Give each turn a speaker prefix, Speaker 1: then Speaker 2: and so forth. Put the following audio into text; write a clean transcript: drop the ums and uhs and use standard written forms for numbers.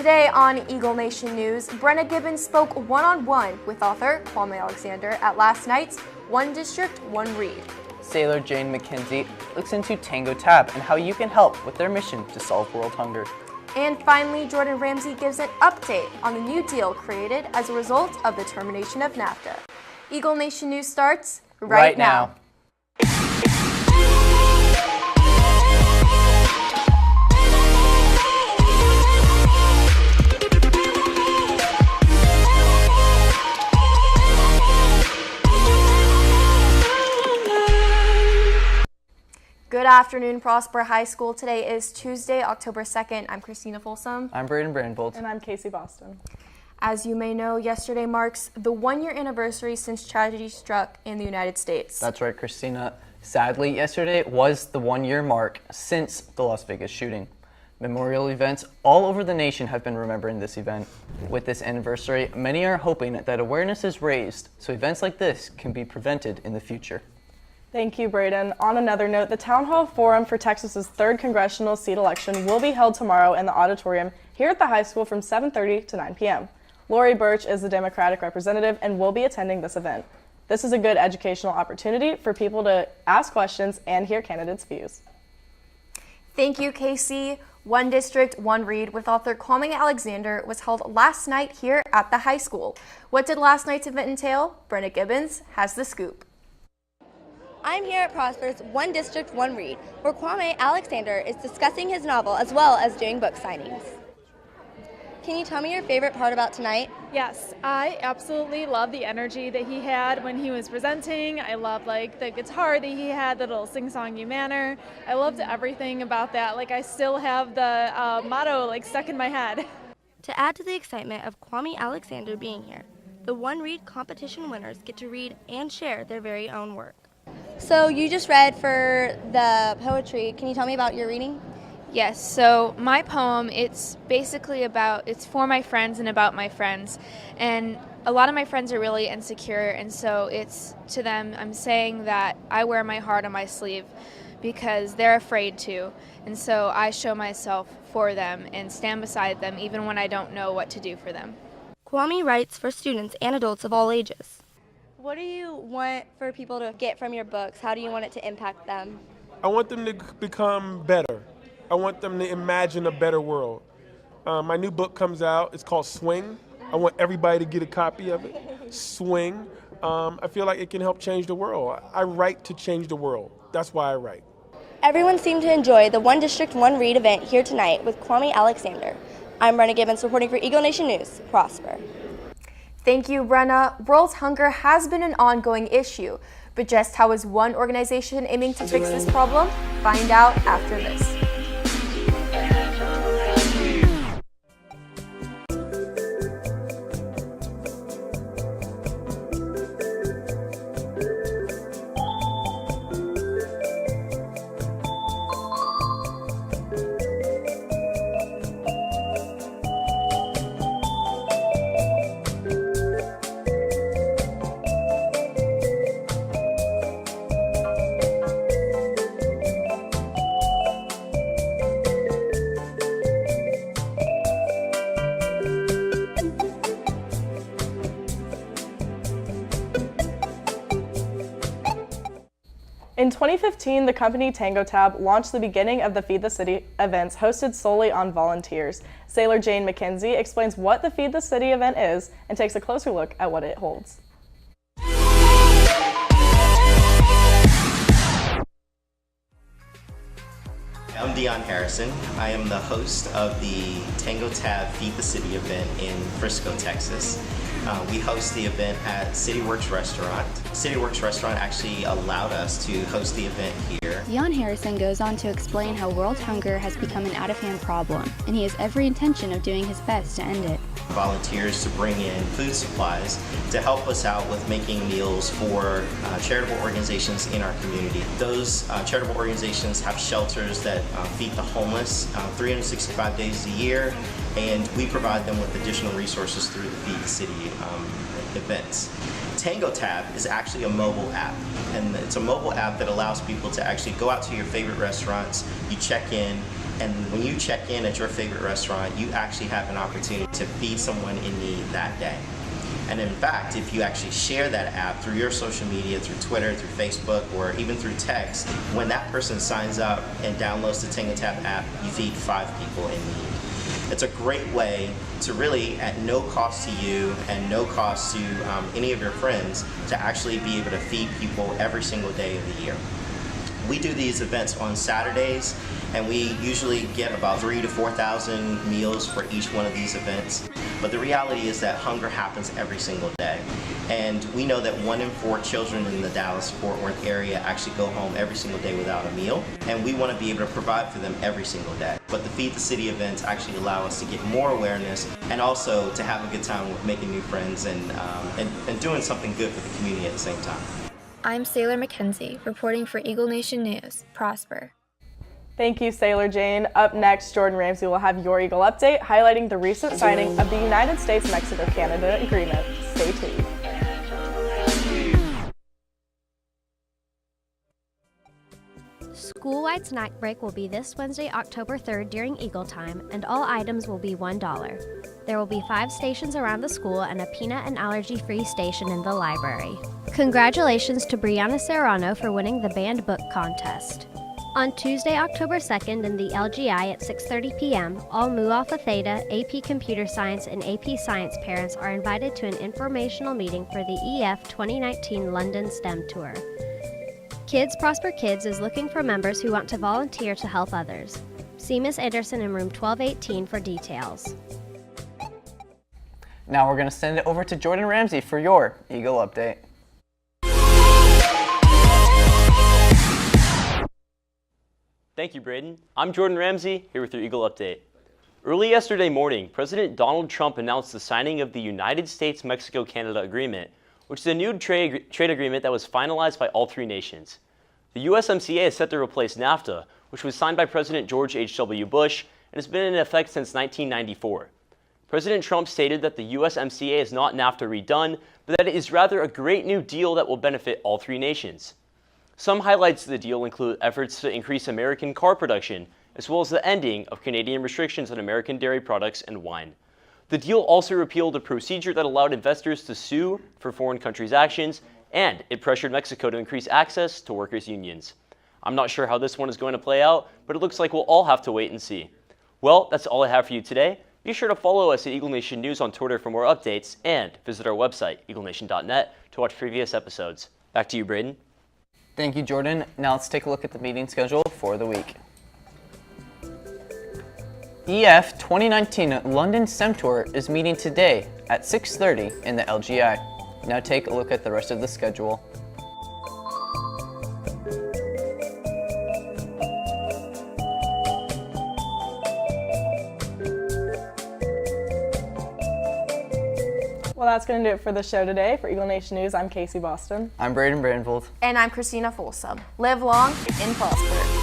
Speaker 1: Today on Eagle Nation News, Brenna Gibbons spoke one-on-one with author Kwame Alexander at last night's One District, One Read.
Speaker 2: Sailor Jane McKenzie looks into TANGO Tab and how you can help with their mission to solve world hunger.
Speaker 1: And finally, Jordan Ramsey gives an update on the new deal created as a result of the termination of NAFTA. Eagle Nation News starts right now. Good afternoon, Prosper High School. Today is Tuesday, October 2nd. I'm Christina Folsom.
Speaker 2: I'm Braden Brandbold.
Speaker 3: And I'm Casey Boston.
Speaker 1: As you may know, yesterday marks the one-year anniversary since tragedy struck in the United States.
Speaker 2: That's right, Christina. Sadly, yesterday was the one-year mark since the Las Vegas shooting. Memorial events all over the nation have been remembering this event. With this anniversary, many are hoping that awareness is raised so events like this can be prevented in the future.
Speaker 3: Thank you, Braden. On another note, the Town Hall Forum for Texas's 3rd congressional seat election will be held tomorrow in the auditorium here at the high school from 7:30 to 9 p.m. Lori Birch is the Democratic representative and will be attending this event. This is a good educational opportunity for people to ask questions and hear candidates' views.
Speaker 1: Thank you, Casey. One District, One Read with author Kwame Alexander was held last night here at the high school. What did last night's event entail? Brenna Gibbons has the scoop.
Speaker 4: I'm here at Prosper's One District, One Read, where Kwame Alexander is discussing his novel as well as doing book signings. Can you tell me your favorite part about tonight?
Speaker 5: Yes, I absolutely love the energy that he had when he was presenting. I love the guitar that he had, the little sing-songy manner. I loved everything about that. I still have the motto stuck in my head.
Speaker 4: To add to the excitement of Kwame Alexander being here, the One Read competition winners get to read and share their very own work. So you just read for the poetry. Can you tell me about your reading?
Speaker 6: Yes, so my poem, it's basically it's for my friends and about my friends. And a lot of my friends are really insecure, and so it's to them, I'm saying that I wear my heart on my sleeve because they're afraid to. And so I show myself for them and stand beside them even when I don't know what to do for them.
Speaker 4: Kwame writes for students and adults of all ages. What do you want for people to get from your books? How do you want it to impact them?
Speaker 7: I want them to become better. I want them to imagine a better world. My new book comes out. It's called Swing. I want everybody to get a copy of it. Swing. I feel like it can help change the world. I write to change the world. That's why I write.
Speaker 4: Everyone seemed to enjoy the One District, One Read event here tonight with Kwame Alexander. I'm Brenna Gibbons reporting for Eagle Nation News, Prosper.
Speaker 1: Thank you, Brenna. World hunger has been an ongoing issue, but just how is one organization aiming to fix this problem? Find out after this.
Speaker 3: In 2015, the company TANGO Tab launched the beginning of the Feed the City events hosted solely on volunteers. Sailor Jane McKenzie explains what the Feed the City event is and takes a closer look at what it holds.
Speaker 8: I'm Dion Harrison. I am the host of the TANGO Tab Feed the City event in Frisco, Texas. We host the event at CityWorks Restaurant. CityWorks Restaurant actually allowed us to host the event here.
Speaker 9: Dion Harrison goes on to explain how world hunger has become an out-of-hand problem, and he has every intention of doing his best to end it.
Speaker 8: Volunteers to bring in food supplies to help us out with making meals for charitable organizations in our community. Those charitable organizations have shelters that feed the homeless 365 days a year, and we provide them with additional resources through the Feed the City events. TANGO Tab is actually a mobile app, and it's a mobile app that allows people to actually go out to your favorite restaurants, you check in, And when you check in at your favorite restaurant, you actually have an opportunity to feed someone in need that day. And in fact, if you actually share that app through your social media, through Twitter, through Facebook, or even through text, when that person signs up and downloads the Tango Tap app, you feed 5 people in need. It's a great way to really, at no cost to you and no cost to any of your friends, to actually be able to feed people every single day of the year. We do these events on Saturdays, and we usually get about 3,000 to 4,000 meals for each one of these events. But the reality is that hunger happens every single day. And we know that 1 in 4 children in the Dallas-Fort Worth area actually go home every single day without a meal. And we want to be able to provide for them every single day. But the Feed the City events actually allow us to get more awareness and also to have a good time with making new friends and doing something good for the community at the same time.
Speaker 10: I'm Sailor Mackenzie, reporting for Eagle Nation News. Prosper.
Speaker 3: Thank you, Sailor Jane. Up next, Jordan Ramsey will have your Eagle update, highlighting the recent signing of the United States-Mexico-Canada Agreement. Stay tuned.
Speaker 11: School-wide snack break will be this Wednesday, October 3rd during Eagle Time, and all items will be $1. There will be 5 stations around the school and a peanut and allergy-free station in the library. Congratulations to Brianna Serrano for winning the banned book contest. On Tuesday, October 2nd in the LGI at 6:30 p.m., all Mu Alpha Theta, AP Computer Science, and AP Science parents are invited to an informational meeting for the EF 2019 London STEM Tour. Kids Prosper Kids is looking for members who want to volunteer to help others. See Ms. Anderson in room 1218 for details.
Speaker 2: Now we're going to send it over to Jordan Ramsey for your Eagle update.
Speaker 12: Thank you, Braden. I'm Jordan Ramsey, here with your Eagle update. Early yesterday morning, President Donald Trump announced the signing of the United States-Mexico-Canada Agreement, which is a new trade agreement that was finalized by all 3 nations. The USMCA is set to replace NAFTA, which was signed by President George H.W. Bush and has been in effect since 1994. President Trump stated that the USMCA is not NAFTA redone, but that it is rather a great new deal that will benefit all 3 nations. Some highlights of the deal include efforts to increase American car production, as well as the ending of Canadian restrictions on American dairy products and wine. The deal also repealed a procedure that allowed investors to sue for foreign countries' actions, and it pressured Mexico to increase access to workers' unions. I'm not sure how this one is going to play out, but it looks like we'll all have to wait and see. Well, that's all I have for you today. Be sure to follow us at Eagle Nation News on Twitter for more updates, and visit our website, eaglenation.net, to watch previous episodes. Back to you, Braden.
Speaker 2: Thank you, Jordan. Now let's take a look at the meeting schedule for the week. EF 2019 London STEM Tour is meeting today at 6:30 in the LGI. Now take a look at the rest of the schedule.
Speaker 3: Well, that's going to do it for the show today. For Eagle Nation News, I'm Casey Boston.
Speaker 2: I'm Braden Branvold.
Speaker 1: And I'm Christina Folsom. Live long and prosper.